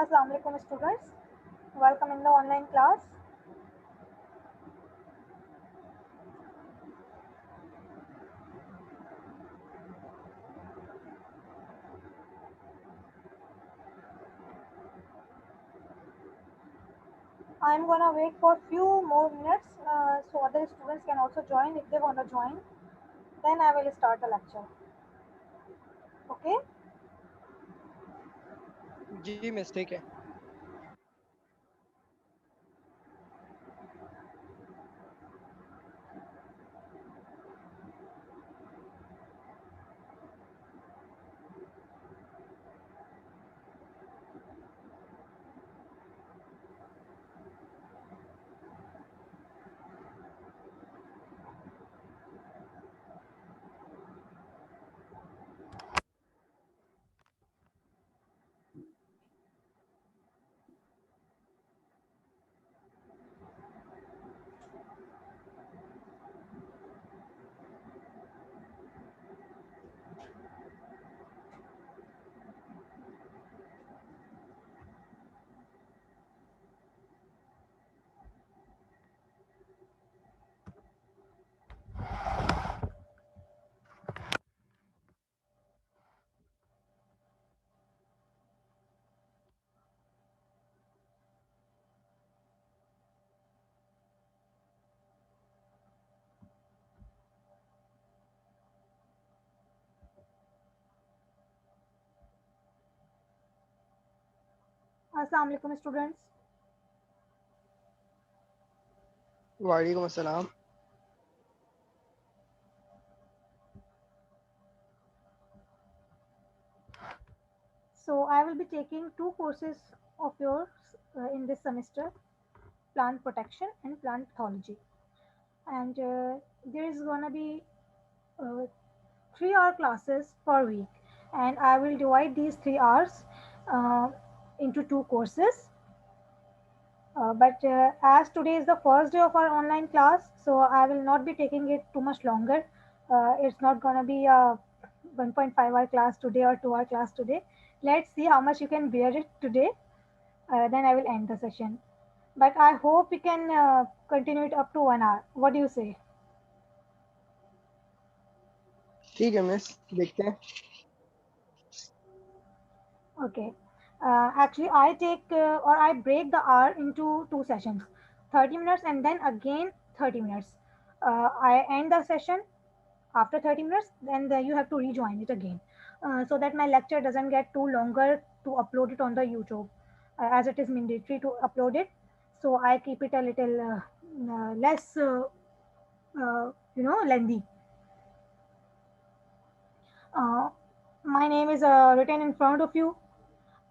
Assalamu alaikum students, welcome in the online class. I am gonna wait for few more minutes so other students can also join if they want to join. Then I will start the lecture. Okay. जी miss ठीक है. Assalamu alaikum students. वालेकुम अस्सलाम. So I will be taking two courses of yours in this semester, plant protection and plant pathology. And there is gonna be 3 hour classes per week, and I will divide these 3 hours uh, into two courses. But as today is the first day of our online class, so I will not be taking it too much longer. It's not gonna be a 1.5 hour class today or 2 hour class today. Let's see how much you can bear it today. Then I will end the session. But I hope we can continue it up to 1 hour. What do you say? ठीक है miss, देखते हैं. Okay. Actually, I take or I break the hour into two sessions, 30 minutes and then again 30 minutes. I end the session after 30 minutes, then you have to rejoin it again so that my lecture doesn't get too longer to upload it on the YouTube as it is mandatory to upload it. So I keep it a little less, lengthy. Uh, my name is written in front of you.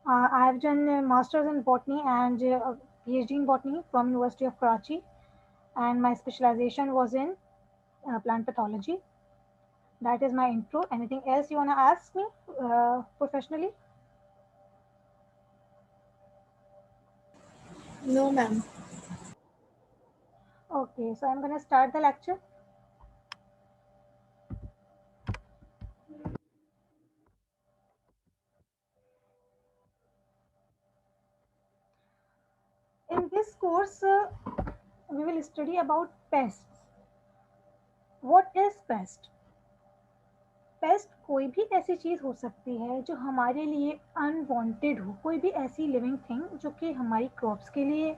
I have done a master's in botany and a PhD in botany from University of Karachi, and my specialization was in plant pathology. That is my intro. Anything else you wanna ask me professionally? No, ma'am. Okay, so I'm gonna start the lecture. In this course, we will study about pests. What is pest? Paste कोई भी ऐसी चीज़ हो सकती है जो हमारे लिए unwanted हो, कोई भी ऐसी लिविंग थिंग जो कि हमारी क्रॉप्स के लिए,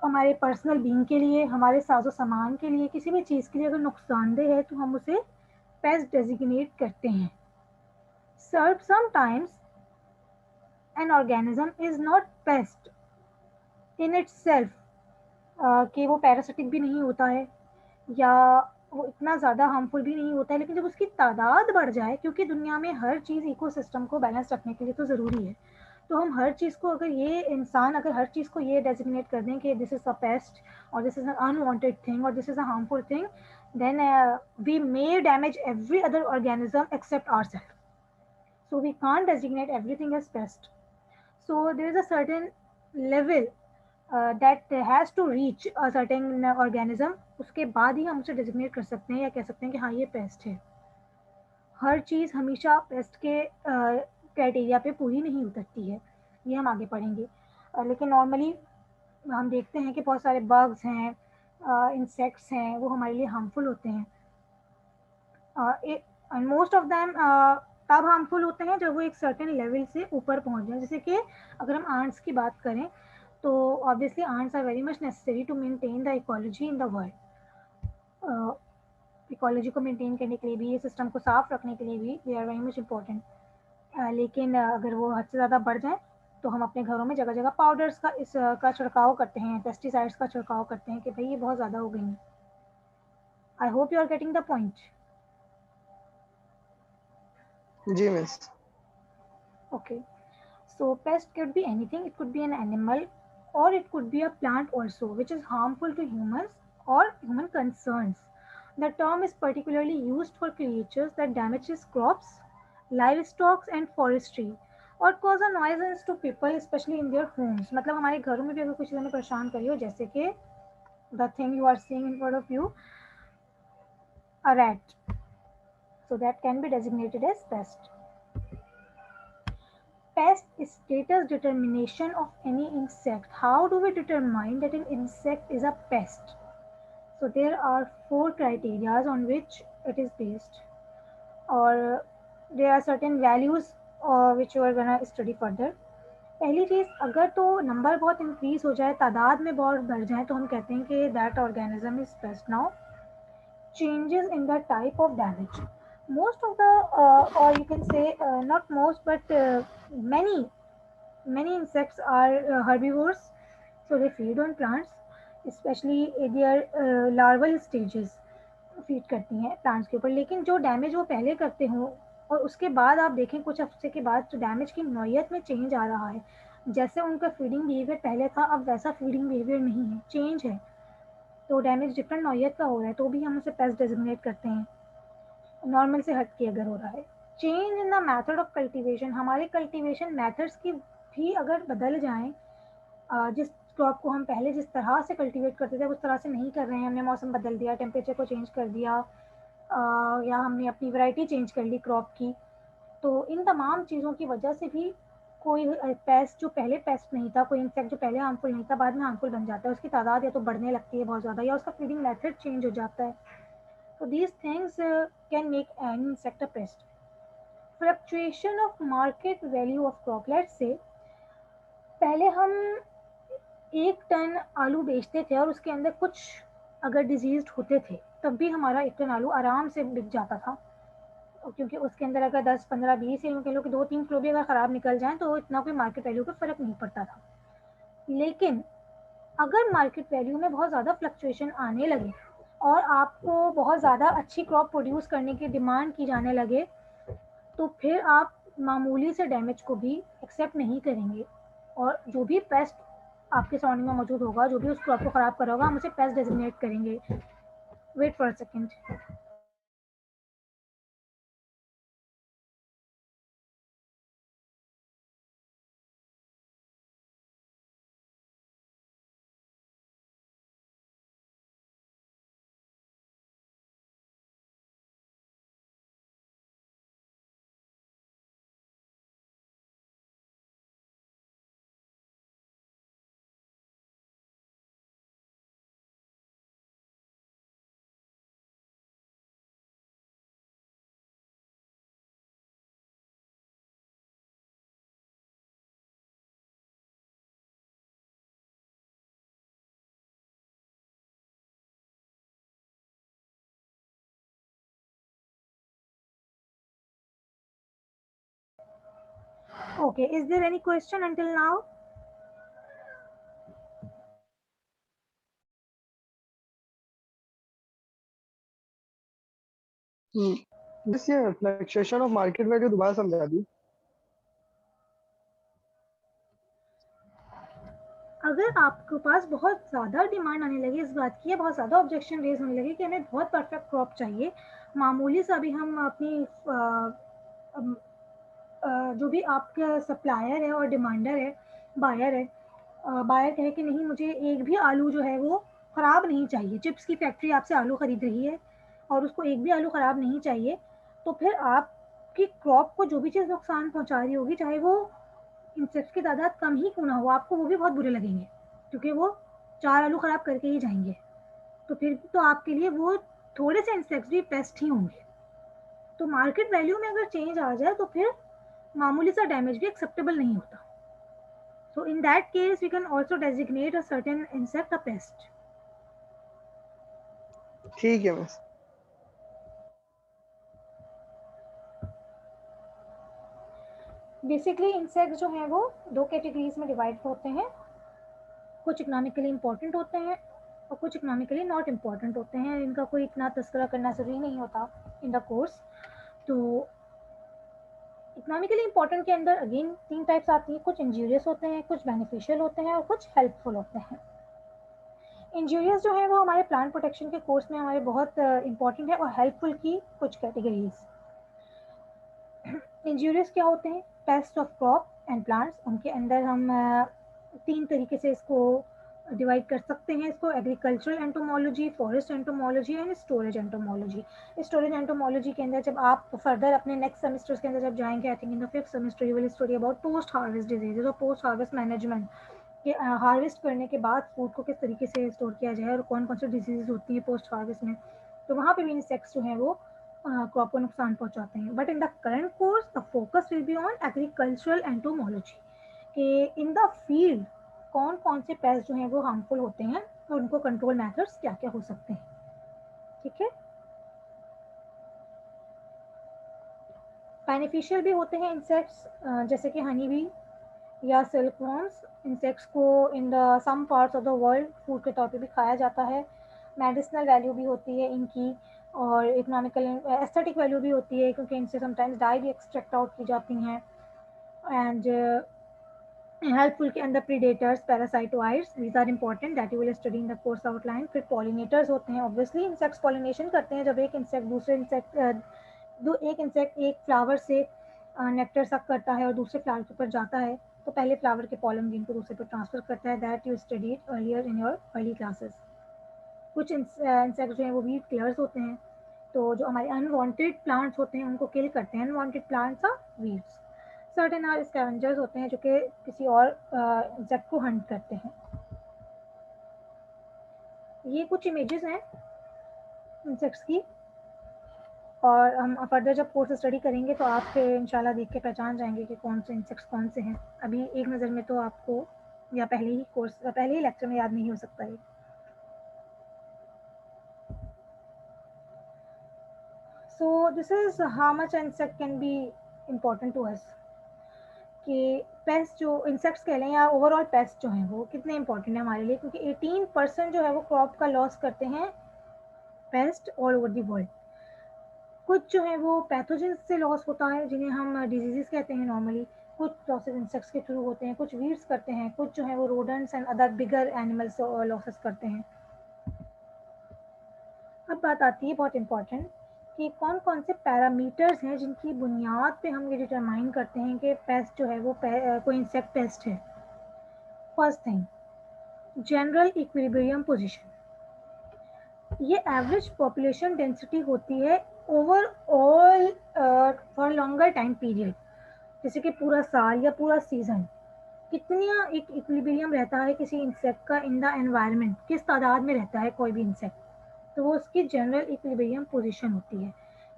हमारे पर्सनल बीइंग के लिए, हमारे साजो सामान के लिए, किसी भी चीज़ के लिए अगर नुकसानदेह है तो हम उसे पेस्ट डेजिग्नेट करते हैं. Sometimes an organism is not pest in itself, कि वो पैरासिटिक भी नहीं होता है या वो इतना ज़्यादा हार्मफुल भी नहीं होता है, लेकिन जब उसकी तादाद बढ़ जाए, क्योंकि दुनिया में हर चीज़ इकोसिस्टम को बैलेंस रखने के लिए तो ज़रूरी है, तो हम हर चीज़ को, अगर ये इंसान अगर हर चीज़ को ये डेजिग्नेट कर दें कि दिस इज़ अ पेस्ट और this is an unwanted thing और this is a harmful thing, then we may damage every other organism except ourselves. So we can't designate everything as pest. So there is a certain level that has to reach a certain organism, उसके बाद ही हम उसे designate कर सकते हैं या कह सकते हैं कि हाँ ये पेस्ट है. हर चीज़ हमेशा पेस्ट के क्राइटेरिया पे पूरी नहीं उतरती है. ये हम आगे पढ़ेंगे। लेकिन नॉर्मली हम देखते हैं कि बहुत सारे बग्स हैं, इंसेक्ट्स हैं, वो हमारे लिए हार्मफुल होते हैं। एंड मोस्ट ऑफ दैम तब हार्मफुल होते हैं जब वो एक सर्टेन लेवल से ऊपर पहुंच जाए। जैसे कि अगर हम आंट्स की बात करें तो obviously ants are very much necessary to maintain the ecology in the world. Ecology को मेंटेन करने के लिए भी, ये सिस्टम को साफ रखने के लिए भी they are very much important. लेकिन अगर वो हद से ज़्यादा बढ़ जाए तो हम अपने घरों में जगह जगह पाउडर्स का का छिड़काव करते हैं, पेस्टिसाइड्स का छिड़काव करते हैं कि भाई ये बहुत ज़्यादा हो गई हैं। I hope you are getting the point. जी miss. Okay. So pest could be anything. It could be an animal or it could be a plant also, which is harmful to humans or human concerns. The term is particularly used for creatures that damages crops, livestock and forestry और cause a nuisance to people, especially in their homes. मतलब हमारे घरों में भी अगर कुछ हमें परेशान करी हो, जैसे कि the thing you are seeing in front of you, a rat. So that can be designated as pest. Pest is status determination of any insect. How do we determine that an insect is a pest? So there are four criteria on which it is based, or there are certain values which you are gonna study further. पहली चीज़, अगर तो number बहुत increase हो जाए, तादाद में बहुत बढ़ जाए, तो हम कहते हैं कि that organism is paste. Now changes in the type of damage. Most of the, or you can say, not most, but many insects are herbivores, so they feed on plants, especially their larval stages feed करती हैं plants के ऊपर। लेकिन जो damage वो पहले करते हों और उसके बाद आप देखें कुछ हफ्ते के बाद तो डैमेज की नौयत में चेंज आ रहा है। जैसे उनका फीडिंग बिहेवियर पहले था, अब वैसा फीडिंग बिहेवियर नहीं है, चेंज है। तो डैमेज डिफरेंट नौयत का हो रहा है, तो भी हम उसे पेस्ट डेजिग्नेट करते हैं, नॉर्मल से हट के अगर हो रहा है। Change in the method of cultivation, हमारे कल्टीवेशन मैथड्स की भी अगर बदल जाएं, जिस क्रॉप को हम पहले जिस तरह से कल्टीवेट करते थे उस तरह से नहीं कर रहे हैं, हमने मौसम बदल दिया, टेम्परेचर को चेंज कर दिया, या हमने अपनी वैरायटी चेंज कर ली क्रॉप की, तो इन तमाम चीज़ों की वजह से भी कोई पेस्ट जो पहले पेस्ट नहीं था, कोई इंसेक्ट जो पहले हार्मफुल नहीं था, बाद में हार्मफुल बन जाता है। उसकी तादाद या तो बढ़ने लगती है बहुत ज़्यादा, या उसका फीडिंग मेथड चेंज हो जाता है। तो these things can make an insect a paste. Fluctuation of market value of crop, let's say पहले हम 1 टन आलू बेचते थे और उसके अंदर कुछ अगर डिजीज होते थे, तब भी हमारा 1 टन आलू आराम से बिक जाता था, क्योंकि उसके अंदर अगर 10, 15, 20 या कह लो कि 2, 3 किलो भी अगर ख़राब निकल जाए तो इतना कोई मार्केट वैल्यू का फ़र्क नहीं पड़ता था। लेकिन अगर मार्केट वैल्यू में बहुत ज़्यादा फ्लक्चुएशन आने लगे और आपको बहुत ज़्यादा अच्छी क्रॉप प्रोड्यूस करने की डिमांड की जाने लगे, तो फिर आप मामूली से डैमेज को भी एक्सेप्ट नहीं करेंगे, और जो भी पेस्ट आपके सराउंडिंग में मौजूद होगा, जो भी उस क्रॉप को ख़राब कर रहा होगा, हम उसे पेस्ट डेजिग्नेट करेंगे। Wait for a second. Okay, is there any question until now? बस ये फ्लक्चुएशन ऑफ मार्केट वैल्यू दोबारा समझा दी। अगर आपके पास बहुत ज़्यादा डिमांड आने लगी इस बात की, या बहुत ज़्यादा ऑब्जेक्शन रेज होने लगे कि हमें बहुत परफेक्ट क्रॉप चाहिए, मामूली सा भी हम अपनी जो भी आपका सप्लायर है और डिमांडर है, बायर है, बायर कहे कि नहीं मुझे एक भी आलू जो है वो ख़राब नहीं चाहिए, चिप्स की फैक्ट्री आपसे आलू ख़रीद रही है और उसको एक भी आलू ख़राब नहीं चाहिए, तो फिर आपकी क्रॉप को जो भी चीज़ नुकसान पहुंचा रही होगी, चाहे वो इंसेक्ट्स की तादाद कम ही क्यों ना हो, आपको वो भी बहुत बुरे लगेंगे, क्योंकि वो 4 आलू खराब करके ही जाएंगे। तो फिर तो आपके लिए वो थोड़े से इंसेक्ट्स भी पेस्ट ही होंगे। तो मार्केट वैल्यू में अगर चेंज आ जाए तो फिर मामूली सा डैमेज भी एक्सेप्टेबल नहीं होता। So in that case, we can also designate a certain insect a pest. ठीक है मिस। बेसिकली इंसेक्ट जो हैं वो दो कैटेगरीज में डिवाइड होते हैं, कुछ इकोनॉमिकली इंपॉर्टेंट होते हैं और कुछ इकोनॉमिकली नॉट इम्पॉर्टेंट होते हैं। इनका कोई इतना तस्करा करना ज़रूरी नहीं होता इन द कोर्स। तो इकोनॉमिकली इंपॉर्टेंट के अंदर अगेन 3 टाइप्स आती हैं, कुछ इंजूरियस होते हैं, कुछ बेनिफिशियल होते हैं और कुछ हेल्पफुल होते हैं। इंजूरियस जो है वो हमारे प्लांट प्रोटेक्शन के कोर्स में हमारे बहुत इंपॉर्टेंट है, और हेल्पफुल की कुछ कैटेगरीज। इंजूरियस क्या होते हैं? Paste of crop and plants. उनके अंदर हम 3 तरीके से इसको डिवाइड कर सकते हैं इसको: agricultural entomology, forest entomology and storage entomology. Storage entomology के अंदर जब आप फर्दर अपने नेक्स्ट सेमेस्टर्स के अंदर जब जाएंगे, I think in the 5th semester you will study about post harvest diseases और पोस्ट हार्वेस्ट मैनेजमेंट, कि हार्वेस्ट करने के बाद फूड को किस तरीके से स्टोर किया जाए और कौन कौन सी डिजीज होती है पोस्ट हार्वेस्ट में। तो वहाँ पे भी इंसेक्ट्स जो है वो क्रॉप को नुकसान पहुंचाते हैं। But in the current course the focus will be on agricultural entomology, कि इन द फील्ड कौन कौन से पेस्ट जो हैं वो हार्मफुल होते हैं और उनको कंट्रोल मेथड्स क्या क्या हो सकते हैं। ठीक है। बेनिफिशियल भी होते हैं इंसेक्ट्स, जैसे कि हनी बी या सिल्कवॉर्म्स। इंसेक्ट्स को in the some parts of the world food के तौर पे भी खाया जाता है। मेडिसिनल वैल्यू भी होती है इनकी, और इकोनॉमिकल एस्थेटिक वैल्यू भी होती है, क्योंकि इनसे समटाइम्स डाई भी एक्सट्रैक्ट आउट की जाती हैं। एंड हेल्पफुल के अंदर predators, parasitoids, these are important that you will study in the course outline. फिर पॉलिनेटर्स होते हैं। ऑब्वियसली इंसेक्ट्स पॉलिनेशन करते हैं। जब एक इंसेक्ट दूसरे इंसेक्ट एक इंसेक्ट एक फ्लावर से नेक्टर सक करता है और दूसरे फ्लावर के ऊपर जाता है, तो पहले फ्लावर के पॉलन ग्रेन को दूसरे पर ट्रांसफर करता है। That you studied earlier in your early classes. कुछ इंसेक्ट जो हैं वो वीड किलर्स होते हैं, तो जो हमारे अनवांटेड प्लांट्स होते हैं उनको किल करते हैं। Unwanted plants are weeds. Certain are scavengers होते हैं जो कि किसी और इंसेक्ट को हंट करते हैं। ये कुछ इमेजेस हैं इंसेक्ट्स की, और हम फर्दर जब कोर्स स्टडी करेंगे तो आप फिर इंशाल्लाह देख के पहचान जाएंगे कि कौन से इंसेक्ट्स कौन से हैं। अभी एक नज़र में तो आपको या पहले ही लेक्चर में याद नहीं हो सकता है। So this is how much insect can be important to us, कि पेस्ट जो इंसेक्ट्स कह लें या ओवरऑल पेस्ट जो हैं वो कितने इंपॉर्टेंट है हमारे लिए, क्योंकि 18% जो है वो क्रॉप का लॉस करते हैं paste all over the world. कुछ जो है वो पैथोजन से लॉस होता है जिन्हें हम डिजीजेस कहते हैं नॉर्मली। कुछ लॉसेस इंसेक्ट्स के थ्रू होते हैं, कुछ वीड्स करते हैं, कुछ जो है वो rodents and other bigger animals losses करते हैं। अब बात आती है बहुत इंपॉर्टेंट, कि कौन कौन से पैरामीटर्स हैं जिनकी बुनियाद पे हम ये डिटरमाइन करते हैं कि पेस्ट जो है वो कोई इंसेक्ट पेस्ट है। First thing, general equilibrium position. ये एवरेज पॉपुलेशन डेंसिटी होती है overall for longer time period, जैसे कि पूरा साल या पूरा सीजन। कितना एक इक्विलिब्रियम रहता है किसी इंसेक्ट का इन द एनवायरनमेंट, किस तादाद में रहता है कोई भी इंसेक्ट, तो वो उसकी जनरल इक्विलिब्रियम पोजीशन होती है।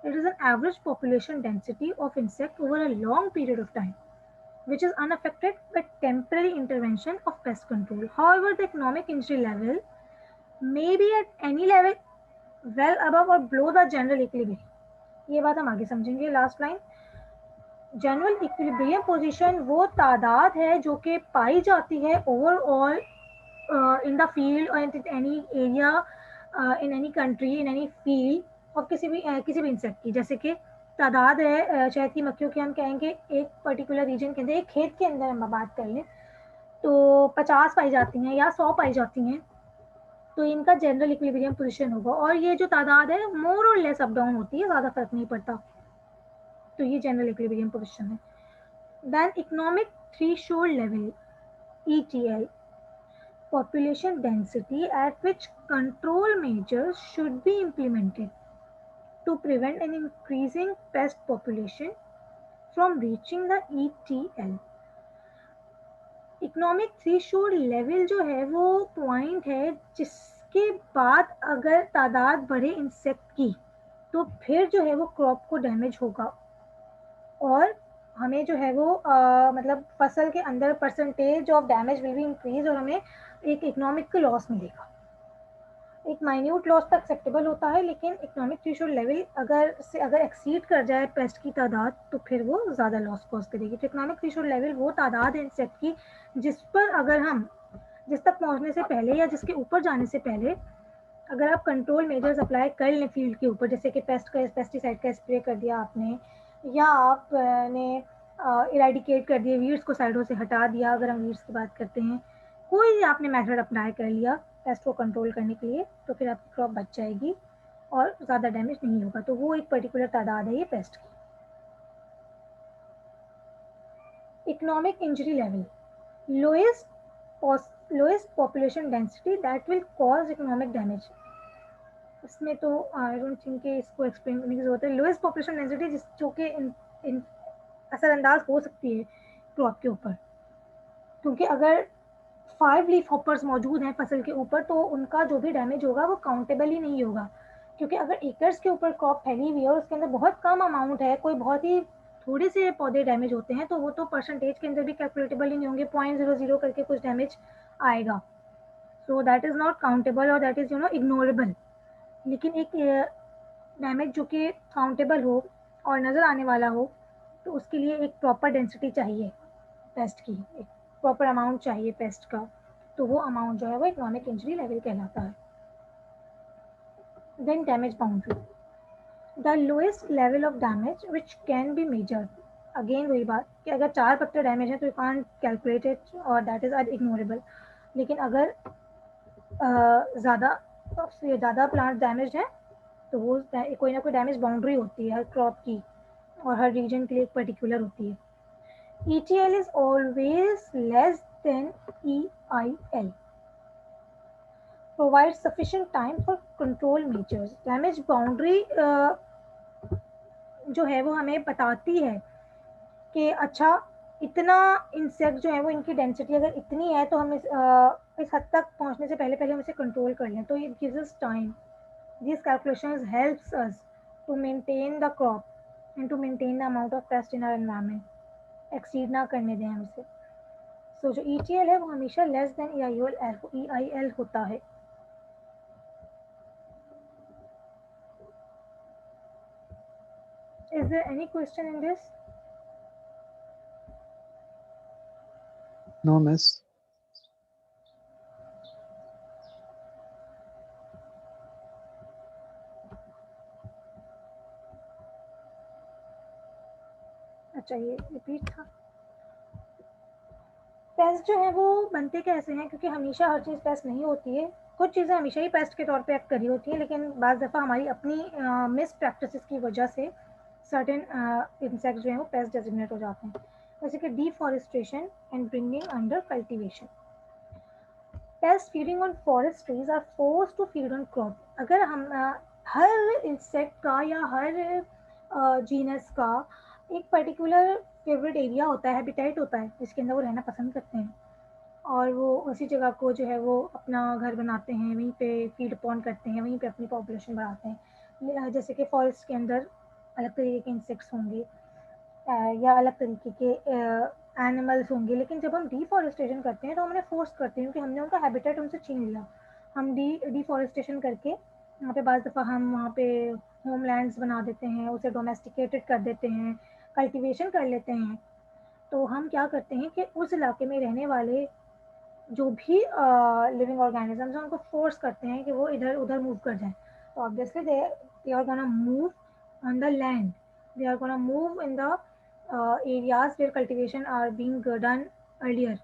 It is an average population density of insect over a long period of time which is unaffected by temporary intervention of pest control. However, the economic injury level may be at any level well above or below the general equilibrium. ये बात हम आगे समझेंगे। Last line, general equilibrium position वो तादाद है जो कि पाई जाती है ओवरऑल इन द फील्ड और in any area, in any country, in any field और किसी भी इंसेक्ट की। जैसे कि तादाद है शहद की मक्खियों की, हम कहेंगे एक पर्टिकुलर रीजन के अंदर, एक खेत के अंदर हम बात कर लें तो 50 पाई जाती हैं या 100 पाई जाती हैं, तो इनका जनरल इक्विलिब्रियम पोजीशन होगा। और ये जो तादाद है मोर और लेस अप डाउन होती है, ज़्यादा फर्क नहीं पड़ता। तो ये जनरल इक्विलिब्रियम पोजीशन है। Then economic threshold level, ETL, population density at which control measures should be implemented to prevent an increasing pest population from reaching the ETL. Economic threshold level जो है वो पॉइंट है जिसके बाद अगर तादाद बढ़े इंसेक्ट की तो फिर जो है वो क्रॉप को डैमेज होगा और हमें जो है वो मतलब फसल के अंदर percentage of damage will be increase और हमें एक इकोनॉमिक का लॉस मिलेगा। एक माइन्यूट लॉस तक एक्सेप्टेबल होता है लेकिन इकोनॉमिक थ्रेशोल्ड लेवल अगर एक्सीड कर जाए पेस्ट की तादाद तो फिर वो ज़्यादा लॉस कॉज करेगी। तो इकोनॉमिक थ्रेशोल्ड लेवल वो तादाद है इंसेक्ट की जिस पर अगर हम जिस तक पहुंचने से पहले या जिसके ऊपर जाने से पहले अगर आप कंट्रोल मेजर्स अप्लाई कर लें फील्ड के ऊपर, जैसे कि पेस्टिसाइड का स्प्रे कर दिया आपने या आपने इराडिकेट कर दिए, वीड्स को साइडों से हटा दिया, अगर हम वीड्स की बात करते हैं, कोई आपने मेथड अप्लाई कर लिया पेस्ट को कंट्रोल करने के लिए तो फिर आपकी क्रॉप बच जाएगी और ज़्यादा डैमेज नहीं होगा। तो वो एक पर्टिकुलर तादाद है ये पेस्ट की। Economic injury level, lowest population density that will cause economic damage. इसमें तो आई डोंट थिंक कि इसको एक्सप्लेन करने की जरूरत है। लोएस्ट पॉपुलेशन डेंसिटी जिस जो कि असरअंदाज हो सकती है क्रॉप के ऊपर, क्योंकि अगर 5 लीफ हॉपर्स मौजूद हैं फसल के ऊपर तो उनका जो भी डैमेज होगा वो काउंटेबल ही नहीं होगा, क्योंकि अगर एकर्स के ऊपर क्रॉप फैली हुई है और उसके अंदर बहुत कम अमाउंट है, कोई बहुत ही थोड़े से पौधे डैमेज होते हैं तो वो तो परसेंटेज के अंदर भी कैलकुलेटेबल ही नहीं होंगे, 0.00 करके कुछ डैमेज आएगा। So that is not countable और दैट इज इग्नोरेबल। लेकिन एक डैमेज जो कि काउंटेबल हो और नज़र आने वाला हो तो उसके लिए एक प्रॉपर डेंसिटी चाहिए पेस्ट की, एक प्रॉपर अमाउंट चाहिए पेस्ट का, तो वो अमाउंट जो है वो इकोनॉमिक इंजरी लेवल कहलाता है। Then damage boundary, the lowest level of damage which can be measured. Again वही बात कि अगर 4 पत्ते डैमेज है तो यू कांट कैलकुलेट इट और दैट इज इग्नोरेबल। लेकिन अगर ज़्यादा प्लांट डैमेज है तो वो कोई ना कोई डैमेज बाउंड्री होती है हर क्रॉप की और हर रीजन के लिए एक पर्टिकुलर होती है। ETL is always less than EIL. Provides sufficient time for control measures. Damage boundary जो है वो हमें बताती है कि अच्छा इतना इंसेक्ट जो है वो इनकी डेंसिटी अगर इतनी है तो हम इस हद तक पहुंचने से पहले पहले हम इसे कंट्रोल कर लें, तो it gives us time. These calculations helps us to maintain the crop and to maintain the amount of pest in our environment. Exceed ना करने दें हम इसे। सो जो ETL है वो हमेशा लेस देन EIL होता है। Is there any question in this? No, miss. अच्छा ये रिपीट था। पेस्ट जो है वो बनते कैसे हैं, क्योंकि हमेशा हर चीज़ पेस्ट नहीं होती है, कुछ चीज़ें हमेशा ही पेस्ट के तौर पे एक्ट करी होती हैं, लेकिन बाज़ दफ़ा हमारी अपनी मिस प्रैक्टिसेस की वजह से सर्टेन इंसेक्ट जो हैं वो पेस्ट डेजिग्नेट हो जाते हैं, जैसे कि deforestation and bringing under cultivation. Pest feeding on forest trees are force to feed on crop. अगर हम हर इंसेक्ट का या हर जीनस का एक पर्टिकुलर फेवरेट एरिया होता है, हैबिटेट होता है जिसके अंदर वो रहना पसंद करते हैं और वो उसी जगह को जो है वो अपना घर बनाते हैं, वहीं पे फीड अपॉन करते हैं, वहीं पे अपनी पॉपुलेशन बढ़ाते हैं। जैसे कि फॉरेस्ट के अंदर अलग तरीके के इंसेक्ट्स होंगे या अलग तरीके के एनिमल्स होंगे, लेकिन जब हम डिफॉरेस्टेशन करते हैं तो हम उन्हें फोर्स करते हैं क्योंकि हमने उनका हैबिटेट उनसे छीन लिया। हम डिफॉरेस्टेशन करके वहाँ पे बाज़ दफ़ा हम वहाँ पे होमलैंड्स बना देते हैं, उसे डोमेस्टिकेटेड कर देते हैं, कल्टीवेशन कर लेते हैं। तो हम क्या करते हैं कि उस इलाके में रहने वाले जो भी लिविंग ऑर्गेनिजम्स हैं उनको फोर्स करते हैं कि वो इधर उधर मूव कर जाएं। तो obviously they are gonna move on the land, they are gonna move in the areas where cultivation are being done earlier.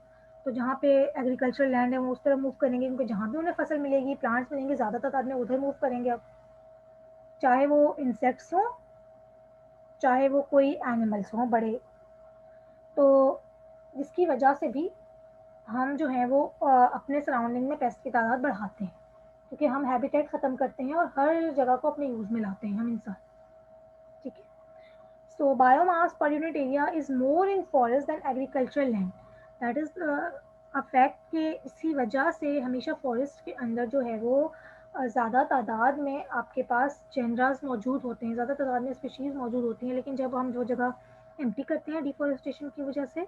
तो जहाँ पे एग्रीकल्चरल लैंड है वो उस तरफ मूव करेंगे, क्योंकि जहाँ भी उन्हें फसल मिलेगी, प्लांट्स मिलेंगे, ज़्यादा तादाद में उधर मूव करेंगे। अब चाहे वो इंसेक्ट्स हों चाहे वो कोई एनिमल्स हों बड़े, तो जिसकी वजह से भी हम जो है वो अपने सराउंडिंग में पेस्ट की तादाद बढ़ाते हैं, क्योंकि हम हैबिटेट ख़त्म करते हैं और हर जगह को अपने यूज़ में लाते हैं हम इंसान। ठीक है। So biomass per unit area is more in forest than agricultural land, that is affect के इसी वजह से हमेशा फॉरेस्ट के अंदर जो है वो ज़्यादा तादाद में आपके पास जेनरास मौजूद होते हैं, ज़्यादा तादाद में स्पीशीज़ मौजूद होती हैं, लेकिन जब हम वो जगह एम्प्टी करते हैं डिफॉरेस्टेशन की वजह से,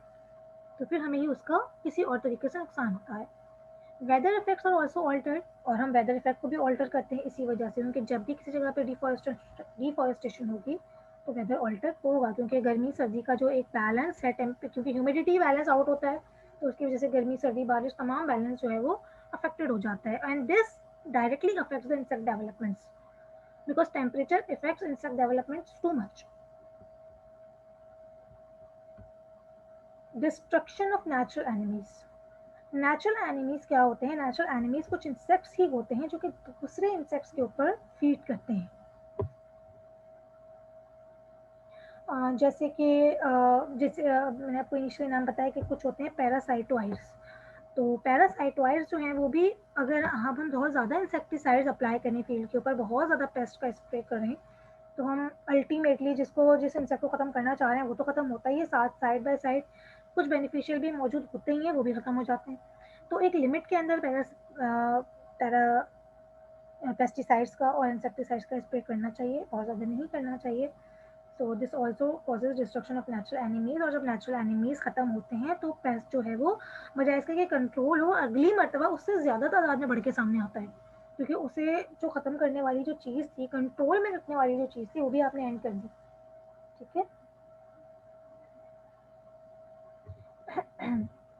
तो फिर हमें ही उसका किसी और तरीके से नुकसान होता है। Weather effects are also altered, और हम वेदर इफेक्ट को भी ऑल्टर करते हैं इसी वजह से, क्योंकि जब भी किसी जगह पे डिफॉरेस्टेशन होगी तो वेदर ऑल्टर होगा, क्योंकि गर्मी सर्दी का जो एक बैलेंस है क्योंकि ह्यूमिडिटी बैलेंस आउट होता है, तो उसकी वजह से गर्मी सर्दी बारिश तमाम बैलेंस जो है वो अफेक्टेड हो जाता है, and this directly affects the insect developments because temperature effects insect developments too much. Destruction of natural enemies. Natural enemies क्या होते हैं? नेचुरल एनिमीज कुछ इंसेक्ट्स ही होते हैं जो कि दूसरे इंसेक्ट्स के ऊपर फीड करते हैं। जैसे कि जैसे मैंने आपको इनिशियली नाम बताया कि कुछ होते हैं पैरासाइटोइड्स। तो पैरासाइटोइड्स जो हैं वो भी, अगर हम बहुत ज़्यादा इंसेक्टिसाइड्स अप्लाई करें फील्ड के ऊपर, बहुत ज़्यादा पेस्ट का स्प्रे करें, तो हम अल्टीमेटली जिस इंसेक्ट को ख़त्म करना चाह रहे हैं वो तो ख़त्म होता ही है, साथ साइड बाय साइड कुछ बेनिफिशियल भी मौजूद होते ही हैं, वो भी ख़त्म हो जाते हैं। तो एक लिमिट के अंदर पैरा पेस्टिसाइड्स का और इंसेक्टिसाइड्स का स्प्रे करना चाहिए, बहुत ज़्यादा नहीं करना चाहिए। So this also causes destruction of natural enemies, और जब नेचुरल एनिमीज खत्म होते हैं तो पेस्ट जो है वो बजाय इसके कि कंट्रोल हो, अगली मरतबा उससे ज़्यादा तादाद में बढ़ के सामने आता है, क्योंकि उसे जो ख़त्म करने वाली जो चीज़ थी, कंट्रोल में रखने वाली जो चीज़ थी, वो भी आपने एंड कर दी। ठीक है।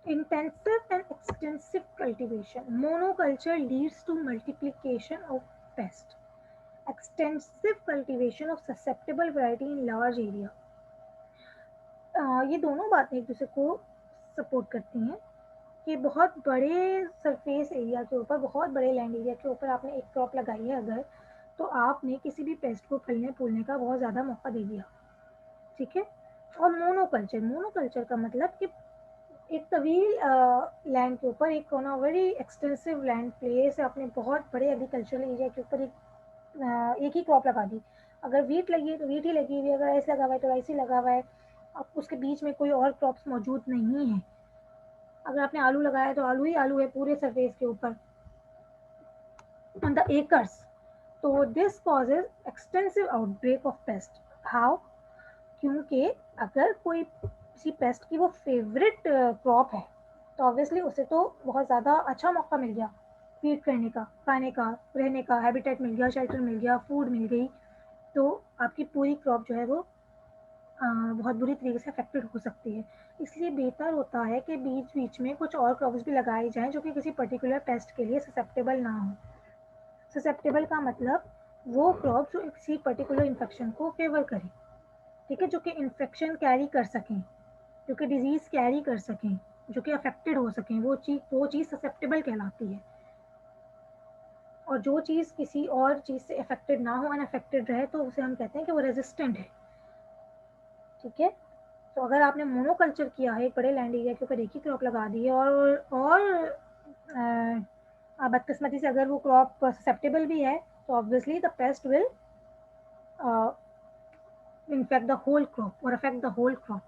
Intensive and extensive cultivation. Monoculture leads to multiplication of pest. Extensive cultivation of susceptible variety in large area. ये दोनों बातें एक दूसरे को सपोर्ट करती हैं कि बहुत बड़े सरफेस एरिया के ऊपर, बहुत बड़े लैंड एरिया के ऊपर आपने एक क्रॉप लगाई है अगर, तो आपने किसी भी पेस्ट को फलने फूलने का बहुत ज़्यादा मौका दे दिया। ठीक है। और मोनोकल्चर, मोनोकल्चर का मतलब कि एक तवील लैंड के ऊपर, एक वेरी एक्सटेंसिव लैंड प्लेस है, आपने बहुत बड़े एग्रीकल्चरल एरिया के ऊपर एक ही क्रॉप लगा दी। अगर वीट लगी है तो वीट ही लगी हुई है, अगर राइस लगा हुआ है तो राइस ही लगा हुआ है, अब उसके बीच में कोई और क्रॉप्स मौजूद नहीं है। अगर आपने आलू लगाया है तो आलू ही आलू है पूरे सरफेस के ऊपर ऑन द एकर्स। तो this causes extensive outbreak of paste. How? क्योंकि अगर कोई किसी पेस्ट की वो फेवरेट क्रॉप है, तो ऑब्वियसली उसे तो बहुत ज़्यादा अच्छा मौका मिल गया फीड करने का, खाने का, रहने का, हैबिटेट मिल गया, शेल्टर मिल गया, फूड मिल गई, तो आपकी पूरी क्रॉप जो है वो बहुत बुरी तरीके से अफेक्टेड हो सकती है। इसलिए बेहतर होता है कि बीच बीच में कुछ और क्रॉप्स भी लगाए जाएं जो कि किसी पर्टिकुलर पेस्ट के लिए ससेप्टेबल ना हो। ससेप्टेबल का मतलब वो क्रॉप जो किसी पर्टिकुलर इन्फेक्शन को फेवर करे, ठीक है, जो कि इन्फेक्शन कैरी कर सकें, जो कि डिजीज़ कैरी कर सकें, जो कि अफेक्टेड हो सकें, वो चीज़ ससेप्टेबल कहलाती है। और जो चीज़ किसी और चीज़ से अफेक्टेड ना हो, अनअफेक्टेड रहे, तो उसे हम कहते हैं कि वो रेजिस्टेंट है। ठीक है। तो अगर आपने मोनोकल्चर किया है एक बड़े लैंड एरिया के ऊपर, एक ही क्रॉप लगा दी है, और बदकिस्मती से अगर वो क्रॉप ससेप्टेबल भी है, तो obviously the paste will infect the whole crop or affect the whole crop.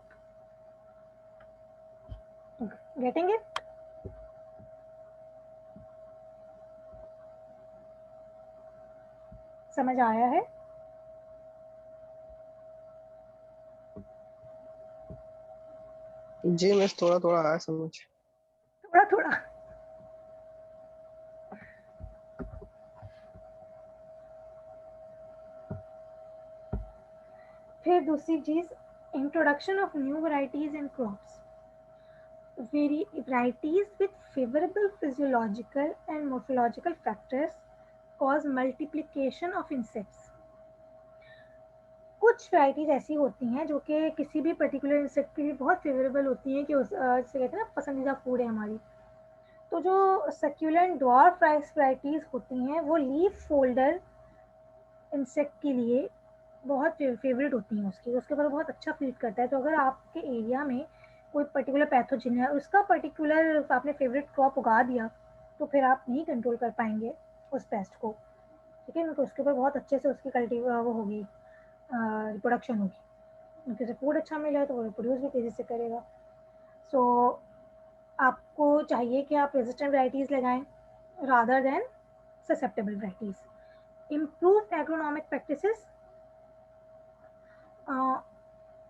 Getting it? समझ आया है? जी मिस, थोड़ा थोड़ा आया समझ। थोड़ा थोड़ा। फिर दूसरी चीज, introduction of new varieties and crops. Varieties with favorable physiological and morphological factors cause multiplication of insects. कुछ वैराइटीज ऐसी होती हैं जो कि किसी भी पर्टिकुलर इंसेक्ट के लिए बहुत फेवरेबल होती हैं, कि जिसे कहते हैं ना पसंदीदा फूड है हमारी। तो जो सक्यूलेंट ड्वार्फ राइस वैराइटीज होती हैं वो लीफ फोल्डर इंसेक्ट के लिए बहुत फेवरेट होती हैं, उसके ऊपर बहुत अच्छा फीड करता है। तो अगर आपके एरिया में कोई पर्टिकुलर पैथोजन है, उसका पर्टिकुलर आपने फेवरेट क्रॉप उगा दिया, तो फिर आप नहीं कंट्रोल कर पाएंगे उस पेस्ट को। ठीक है, क्योंकि उसके ऊपर बहुत अच्छे से उसकी वो होगी, रिप्रोडक्शन होगी, क्योंकि उसे फूड अच्छा मिला है तो वो रिप्रोड्यूस भी तेज़ी से करेगा। सो आपको चाहिए कि आप रेजिस्टेंट वैराइटीज़ लगाएं rather than susceptible varieties. Improve agronomic practices,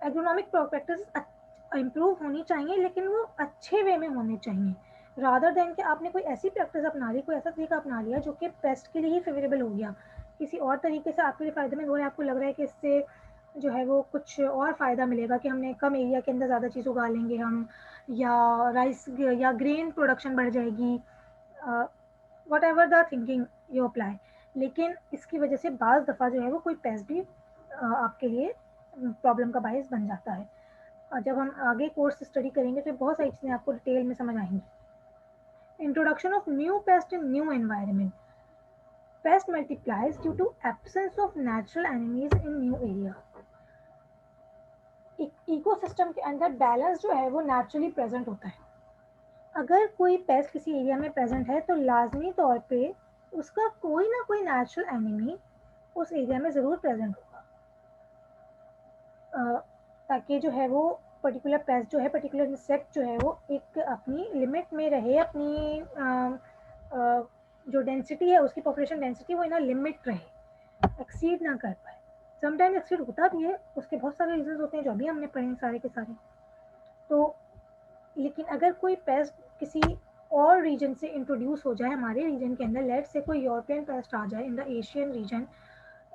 agronomic practice improve होनी चाहिए, लेकिन वो अच्छे वे में होने चाहिए, रादर देन कि आपने कोई ऐसी प्रैक्टिस अपना ली, कोई ऐसा तरीका अपना लिया जो कि पेस्ट के लिए ही फेवरेबल हो गया, किसी और तरीके से आपके लिए फ़ायदेमंद हो रहा है, आपको लग रहा है कि इससे जो है वो कुछ और फ़ायदा मिलेगा कि हमने कम एरिया के अंदर ज़्यादा चीज़ उगा लेंगे हम, या राइस या ग्रेन प्रोडक्शन बढ़ जाएगी, what ever the thinking you apply. लेकिन इसकी वजह से बाज़ दफ़ा जो है वो कोई पेस्ट भी आपके लिए प्रॉब्लम का बायस बन जाता है। और जब हम आगे कोर्स स्टडी करेंगे तो बहुत सारी चीज़ें आपको डिटेल में समझ आएंगी। Introduction of new pest in new environment, pest multiplies due to absence of natural enemies in new area. Ecosystem के अंदर बैलेंस जो है वो नेचुरली प्रेजेंट होता है। अगर कोई पेस्ट किसी एरिया में प्रेजेंट है तो लाजमी तौर पे उसका कोई ना कोई नेचुरल एनिमी उस एरिया में ज़रूर प्रेजेंट होगा, ताकि जो है वो पर्टिकुलर पेस्ट जो है, पर्टिकुलर इंसेक्ट जो है वो एक अपनी लिमिट में रहे, अपनी जो डेंसिटी है उसकी पॉपुलेशन डेंसिटी वो इन लिमिट रहे, एक्सीड ना कर पाए। समटाइम एक्सीड होता भी है, उसके बहुत सारे रीजन होते हैं जो अभी हमने पढ़े सारे के सारे। तो लेकिन अगर कोई पेस्ट किसी और रीजन से इंट्रोड्यूस हो जाए हमारे रीजन के अंदर, लेट से कोई यूरोपियन पेस्ट आ जाए इन द एशियन रीजन,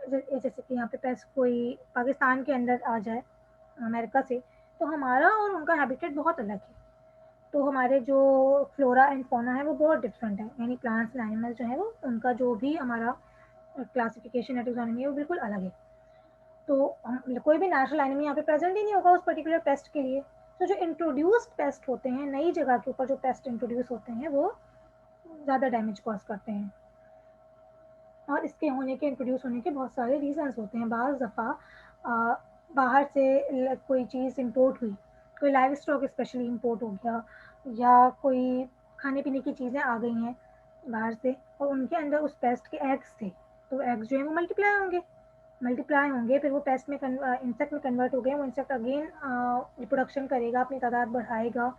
जैसे कि यहाँ पे पेस्ट कोई पाकिस्तान के अंदर आ जाए अमेरिका से, तो हमारा और उनका हैबिटेट बहुत अलग है, तो हमारे जो फ्लोरा एंड फौना है वो बहुत डिफरेंट है, यानी प्लांट्स एंड एनिमल्स जो है वो उनका जो भी हमारा क्लासिफिकेशन है, टेक्सोनॉमी है, वो बिल्कुल अलग है। तो कोई भी नेचुरल एनिमी यहाँ पे प्रेजेंट ही नहीं होगा उस पर्टिकुलर पेस्ट के लिए। तो जो इंट्रोड्यूस्ड पेस्ट होते हैं, नई जगह के ऊपर जो पेस्ट इंट्रोड्यूस होते हैं, वो ज़्यादा डैमेज कॉज करते हैं। और इसके होने के, इंट्रोड्यूस होने के बहुत सारे रीजंस होते हैं। बाज़ दफ़ा बाहर से कोई चीज़ इंपोर्ट हुई, कोई लाइव स्टॉक स्पेशली इंपोर्ट हो गया, या कोई खाने पीने की चीज़ें आ गई हैं बाहर से और उनके अंदर उस पेस्ट के एग्स थे, तो एग्स जो है वो मल्टीप्लाई होंगे, फिर वो पेस्ट में इंसेक्ट में कन्वर्ट हो गए, वो इंसेक्ट अगेन रिप्रोडक्शन करेगा, अपनी तादाद बढ़ाएगा।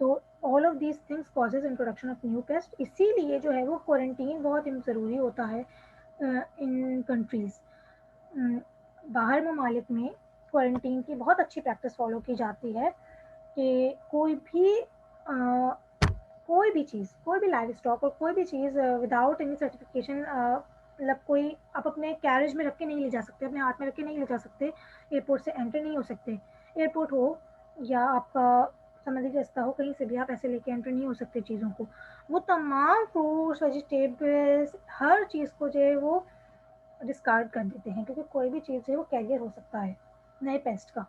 तो all of these things causes introduction of new paste. इसीलिए जो है वो क्वारंटीन बहुत ज़रूरी होता है इन कंट्रीज़। बाहर ममालिक में क्वारंटीन की बहुत अच्छी प्रैक्टिस फॉलो की जाती है कि कोई भी लाइव स्टॉक और कोई भी चीज़ विदाउट एनी सर्टिफिकेशन, मतलब कोई आप अपने कैरेज में रख के नहीं ले जा सकते, अपने हाथ में रख के नहीं ले जा सकते, एयरपोर्ट से एंटर नहीं हो सकते। एयरपोर्ट हो या आपका समुद्री रास्ता हो, कहीं से भी आप ऐसे लेके एंटर नहीं हो सकते चीज़ों को। वो तमाम फ्रूट्स, वेजिटेबल्स, हर चीज़ को जो है वो डिस्कार्ड कर देते हैं, क्योंकि कोई भी चीज़ है वो कैरियर हो सकता है नए पेस्ट का।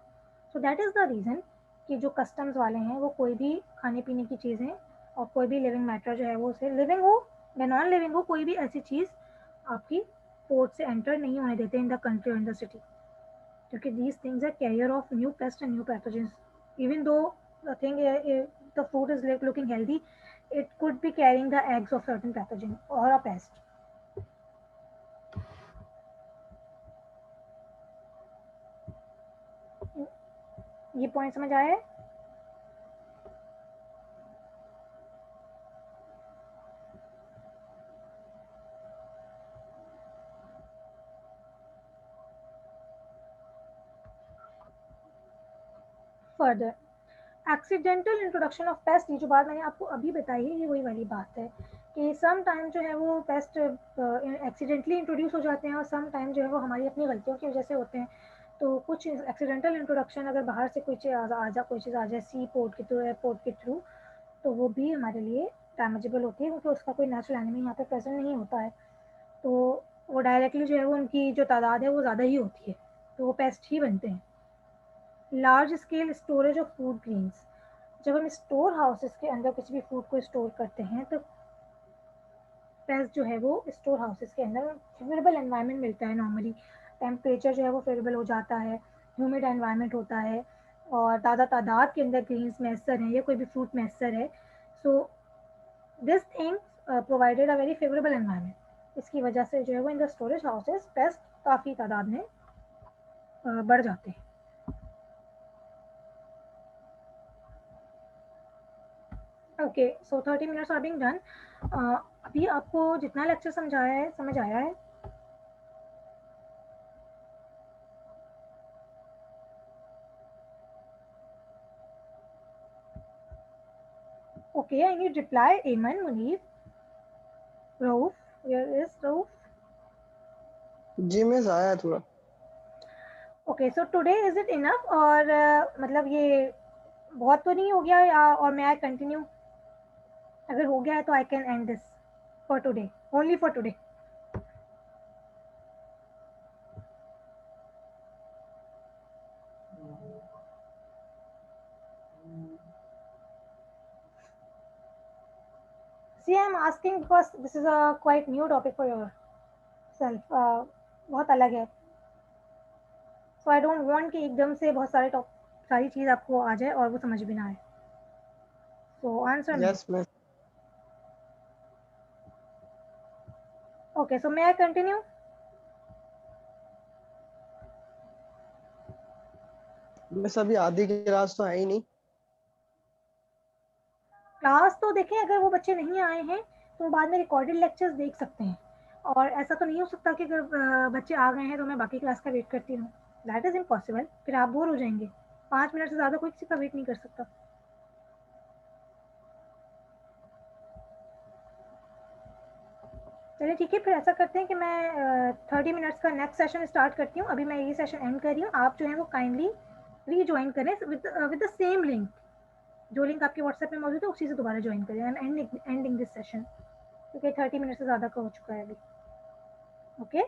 So that is the reason कि जो कस्टम्स वाले हैं वो कोई भी खाने पीने की चीज़ें और कोई भी लिविंग मैटर जो है वो, उसे लिविंग हो या नॉन लिविंग हो, कोई भी ऐसी चीज़ आपकी पोर्ट से एंटर नहीं होने देते इन द कंट्री और इन द सिटी, क्योंकि these things are carrier of new pest and new pathogens. Even though the thing the fruit is looking healthy, it could be carrying the eggs of certain pathogen or a pest. ये point समझ आया है? Further, accidental introduction of paste, ये जो बात मैंने आपको अभी बताई है, ये वही वाली बात है कि सम टाइम जो है वो पेस्ट एक्सीडेंटली इंट्रोड्यूस हो जाते हैं और सम टाइम जो है वो हमारी अपनी गलतियों की वजह से होते हैं। तो कुछ एक्सीडेंटल इंट्रोडक्शन, अगर बाहर से कोई चीज़ कोई चीज़ आ जाए सी पोर्ट के थ्रू, एयरपोर्ट के थ्रू, तो वो भी हमारे लिए डैमेजेबल होती है, क्योंकि उसका कोई नेचुरल एनिमी यहाँ पे प्रेजेंट नहीं होता है। तो वो डायरेक्टली जो है वो उनकी जो तादाद है वो ज़्यादा ही होती है, तो वो पेस्ट ही बनते हैं। Large scale storage of food grains, जब हम स्टोर हाउसेस के अंदर किसी भी फूड को स्टोर करते हैं तो पेस्ट जो है वो स्टोर हाउसेस के अंदर फेवरेबल एनवायरनमेंट मिलता है, नॉर्मली टेम्परेचर जो है वो फेवरेबल हो जाता है, ह्यूमिड एनवायरनमेंट होता है और ज़्यादा तादाद के अंदर ग्रीन्स मैसर हैं या कोई भी फ्रूट मैसर है। So this thing provided a very favourable environment. इसकी वजह से जो है वो in the storage houses pest काफ़ी तादाद में बढ़ जाते हैं। Okay, so 30 minutes are being done. अभी आपको जितना लेक्चर समझाया है समझ आया है? Okay, I need reply. Aman, Munir, Rauf. Where is Rauf? जी मिस आया है थोड़ा। Okay, so today is it enough? और मतलब ये बहुत तो नहीं हो गया या और मैं कंटिन्यू? अगर हो गया है तो I can and this for today, only for today. See, I am asking because this is a quite new topic for yourself. बहुत अलग है, so I don't want कि एकदम से बहुत सारी चीज़ आपको आ जाए और वो समझ भी ना आए. So answer me. Yes miss. Okay, so may I continue? Miss अभी आधी क्लास तो है ही नहीं। क्लास तो देखें, अगर वो बच्चे नहीं आए हैं तो बाद में रिकॉर्डेड लेक्चर्स देख सकते हैं, और ऐसा तो नहीं हो सकता कि अगर बच्चे आ गए हैं तो मैं बाकी क्लास का वेट करती रहूँ। दैट इज़ इम्पॉसिबल, फिर आप बोर हो जाएंगे। 5 मिनट से ज़्यादा कोई किसी का वेट नहीं कर सकता। चलिए ठीक है, फिर ऐसा करते हैं कि मैं 30 मिनट्स का नेक्स्ट सेशन स्टार्ट करती हूँ। अभी मैं ये सेशन एंड कर रही हूँ, आप जो है वो काइंडली रीज्वाइन करें विद द सेम लिंक। जो लिंक आपके व्हाट्सएप में मौजूद है उसी से दोबारा ज्वाइन करें। I am ending this session क्योंकि 30 मिनट से ज़्यादा का हो चुका है अभी। ओके।